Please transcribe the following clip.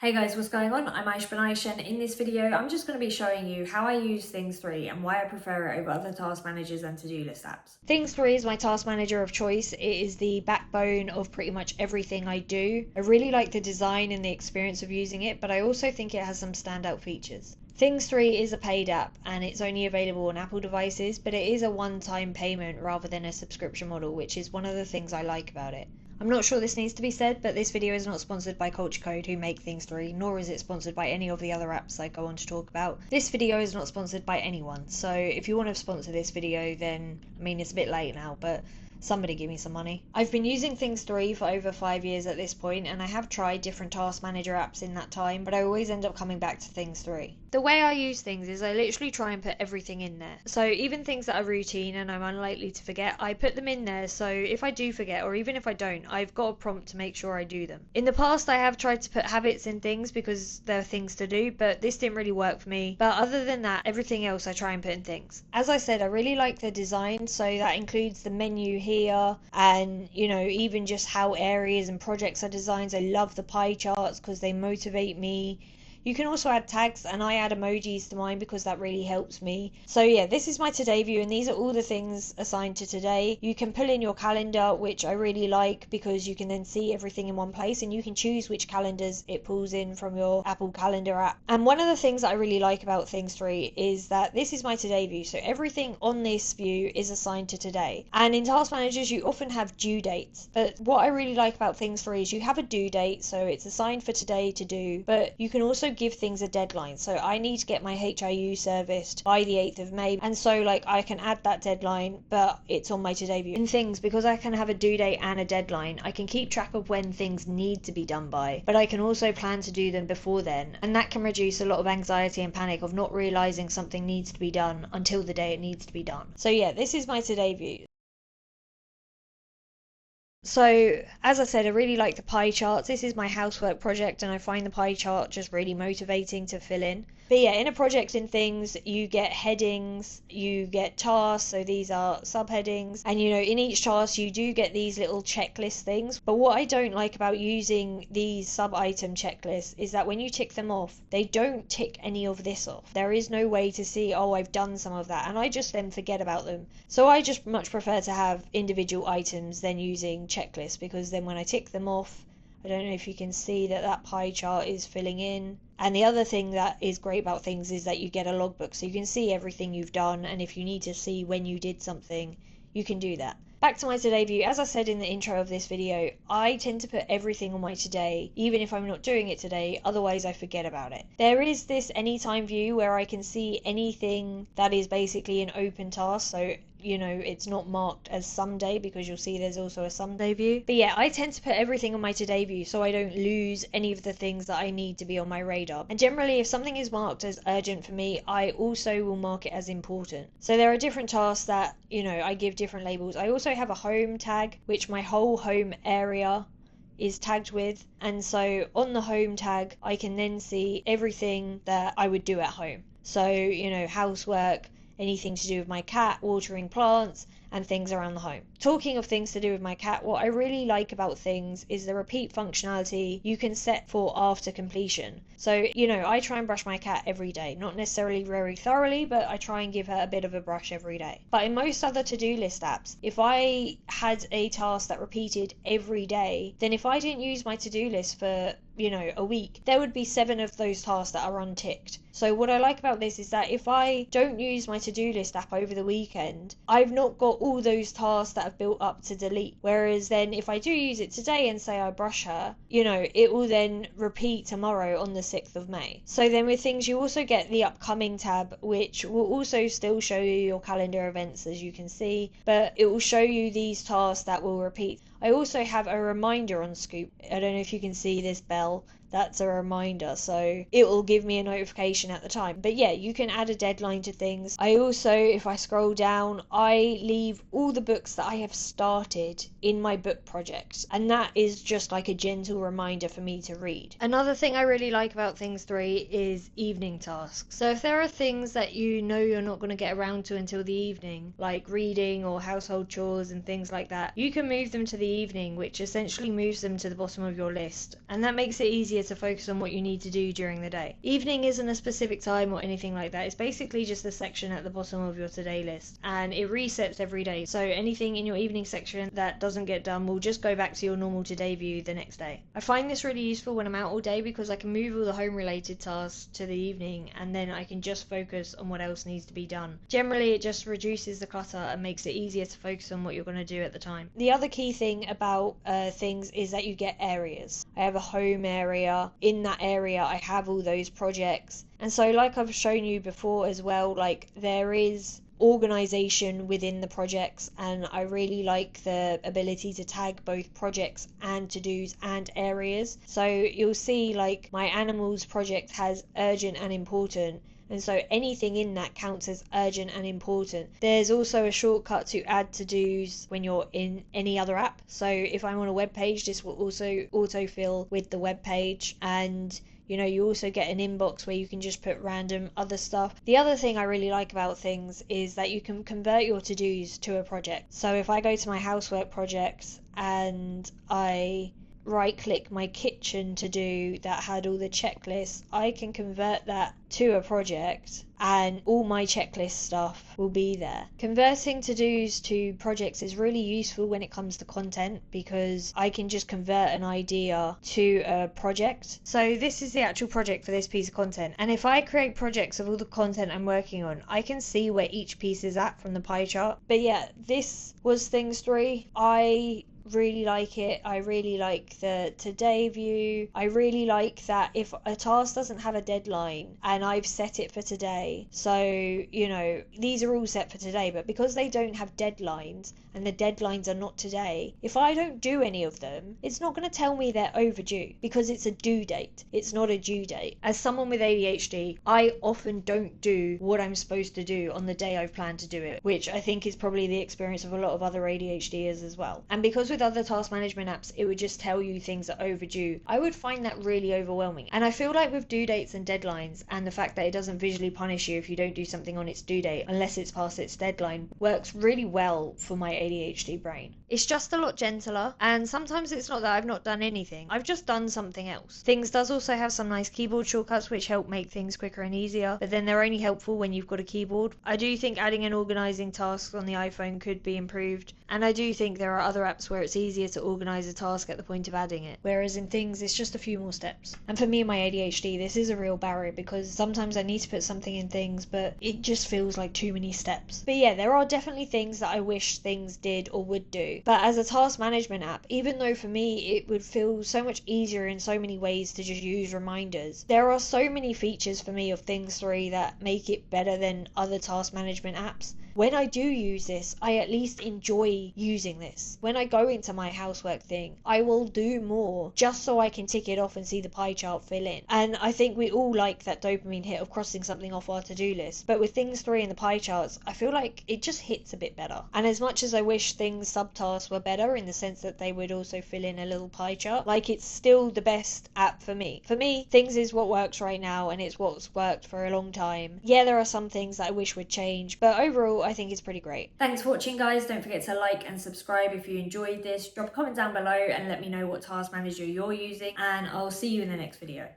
Hey guys, what's going on? I'm Aisha, and in this video, I'm just going to be showing you how I use Things 3 and why I prefer it over other task managers and to-do list apps. Things 3 is my task manager of choice. It is the backbone of pretty much everything I do. I really like the design and the experience of using it, but I also think it has some standout features. Things 3 is a paid app and it's only available on Apple devices, but it is a one-time payment rather than a subscription model, which is one of the things I like about it. I'm not sure this needs to be said, but this video is not sponsored by Culture Code, who make Things 3, nor is it sponsored by any of the other apps I go on to talk about. This video is not sponsored by anyone, so if you want to sponsor this video, then, I mean, it's a bit late now, but somebody give me some money. I've been using Things 3 for over 5 years at this point, and I have tried different task manager apps in that time, but I always end up coming back to Things 3. The way I use things is I literally try and put everything in there. So even things that are routine and I'm unlikely to forget, I put them in there, so if I do forget, or even if I don't, I've got a prompt to make sure I do them. In the past, I have tried to put habits in things because there are things to do, but this didn't really work for me. But other than that, everything else I try and put in things. As I said, I really like the design, so that includes the menu here and, you know, even just how areas and projects are designed. I love the pie charts because they motivate me. You can also add tags, and I add emojis to mine because that really helps me. So yeah, this is my today view, and these are all the things assigned to today. You can pull in your calendar, which I really like because you can then see everything in one place, and you can choose which calendars it pulls in from your Apple Calendar app. And one of the things that I really like about Things 3 is that this is my today view, so everything on this view is assigned to today. And in task managers, you often have due dates, but what I really like about Things 3 is you have a due date, so it's assigned for today to do, but you can also give things a deadline. So I need to get my HIU serviced by the 8th of May, and so like I can add that deadline, but it's on my today view. In things, because I can have a due date and a deadline, I can keep track of when things need to be done by, but I can also plan to do them before then, and that can reduce a lot of anxiety and panic of not realizing something needs to be done until the day it needs to be done. So yeah, this is my today view. So, as I said, I really like the pie charts. This is my housework project, and I find the pie chart just really motivating to fill in. But yeah, in a project in things, you get headings, you get tasks, so these are subheadings, and you know, in each task you do get these little checklist things. But what I don't like about using these sub-item checklists is that when you tick them off, they don't tick any of this off. There is no way to see, oh, I've done some of that, and I just then forget about them. So I just much prefer to have individual items than using checklists, because then when I tick them off, I don't know if you can see that that pie chart is filling in. And the other thing that is great about things is that you get a logbook, so you can see everything you've done, and if you need to see when you did something, you can do that. Back to my today view. As I said in the intro of this video, I tend to put everything on my today, even if I'm not doing it today, otherwise I forget about it. There is this anytime view where I can see anything that is basically an open task, so you know, it's not marked as someday because you'll see there's also a someday view. But yeah, I tend to put everything on my today view so I don't lose any of the things that I need to be on my radar. And generally, if something is marked as urgent for me, I also will mark it as important. So there are different tasks that, you know, I give different labels. I also have a home tag, which my whole home area is tagged with, and so on the home tag I can then see everything that I would do at home. So, you know, housework, anything to do with my cat, watering plants, and things around the home. Talking of things to do with my cat, what I really like about things is the repeat functionality you can set for after completion. So, you know, I try and brush my cat every day, not necessarily very thoroughly, but I try and give her a bit of a brush every day. But in most other to-do list apps, if I had a task that repeated every day, then if I didn't use my to-do list for, you know, a week, there would be 7 of those tasks that are unticked. So what I like about this is that if I don't use my to-do list app over the weekend, I've not got all those tasks that have built up to delete. Whereas then if I do use it today and say I brush her, you know, it will then repeat tomorrow on the 6th of May. So then with things, you also get the upcoming tab, which will also still show you your calendar events, as you can see, but it will show you these tasks that will repeat. I also have a reminder on Scoop. I don't know if you can see this bell. That's a reminder, so it will give me a notification at the time. But yeah, you can add a deadline to things. I also, if I scroll down, I leave all the books that I have started in my book project, and that is just like a gentle reminder for me to read. Another thing I really like about Things 3 is evening tasks. So if there are things that you know you're not going to get around to until the evening, like reading or household chores and things like that, you can move them to the evening, which essentially moves them to the bottom of your list, and that makes it easier easier to focus on what you need to do during the day. Evening isn't a specific time or anything like that. It's basically just a section at the bottom of your to-do list, and it resets every day. So anything in your evening section that doesn't get done will just go back to your normal to-do view the next day. I find this really useful when I'm out all day because I can move all the home related tasks to the evening, and then I can just focus on what else needs to be done. Generally, it just reduces the clutter and makes it easier to focus on what you're going to do at the time. The other key thing about things is that you get areas. I have a home area. In that area, I have all those projects. And so, like I've shown you before as well, like there is organization within the projects, and I really like the ability to tag both projects and to-dos and areas. So you'll see like my animals project has urgent and important, and so anything in that counts as urgent and important. There's also a shortcut to add to-dos when you're in any other app. So if I'm on a web page, this will also autofill with the web page, and you also get an inbox where you can just put random other stuff. The other thing I really like about things is that you can convert your to-dos to a project. So if I go to my housework projects and I right click my kitchen to do that had all the checklists, I can convert that to a project and all my checklist stuff will be there. Converting to-dos to projects is really useful when it comes to content because I can just convert an idea to a project. So this is the actual project for this piece of content, and if I create projects of all the content I'm working on, I can see where each piece is at from the pie chart. But yeah, this was things 3. I really like it. I really like the today view. I really like that if a task doesn't have a deadline and I've set it for today, so these are all set for today, but because they don't have deadlines and the deadlines are not today, if I don't do any of them, it's not going to tell me they're overdue because it's a due date. It's not a due date. As someone with ADHD, I often don't do what I'm supposed to do on the day I've planned to do it, which I think is probably the experience of a lot of other ADHDers as well. And because with other task management apps, it would just tell you things are overdue, I would find that really overwhelming. And I feel like with due dates and deadlines, and the fact that it doesn't visually punish you if you don't do something on its due date unless it's past its deadline, works really well for my ADHD brain. It's just a lot gentler, and sometimes it's not that I've not done anything, I've just done something else. Things does also have some nice keyboard shortcuts which help make things quicker and easier, but then they're only helpful when you've got a keyboard. I do think adding and organizing tasks on the iPhone could be improved, and I do think there are other apps where it's easier to organize a task at the point of adding it, whereas in things it's just a few more steps. And for me and my ADHD, this is a real barrier because sometimes I need to put something in things, but it just feels like too many steps. But yeah, there are definitely things that I wish things did or would do. But as a task management app, even though for me it would feel so much easier in so many ways to just use reminders, there are so many features for me of Things 3 that make it better than other task management apps. When I do use this, I at least enjoy using this. When I go into my housework thing, I will do more just so I can tick it off and see the pie chart fill in. And I think we all like that dopamine hit of crossing something off our to-do list. But with Things 3 and the pie charts, I feel like it just hits a bit better. And as much as I wish Things subtasks were better in the sense that they would also fill in a little pie chart, like it's still the best app for me. For me, Things is what works right now, and it's what's worked for a long time. Yeah, there are some things that I wish would change, but overall I think it's pretty great. Thanks for watching, guys. Don't forget to like and subscribe if you enjoyed this. Drop a comment down below and let me know what task manager you're using, and I'll see you in the next video.